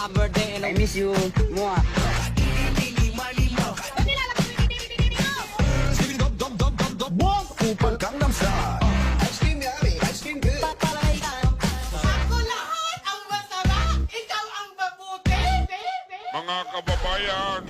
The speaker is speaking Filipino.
I miss you. Mua. Upang Gangnam Style. Ice cream yummy, ice cream good. Ako lahat ang masarap, ikaw ang mabuti, baby. Mga kababayan,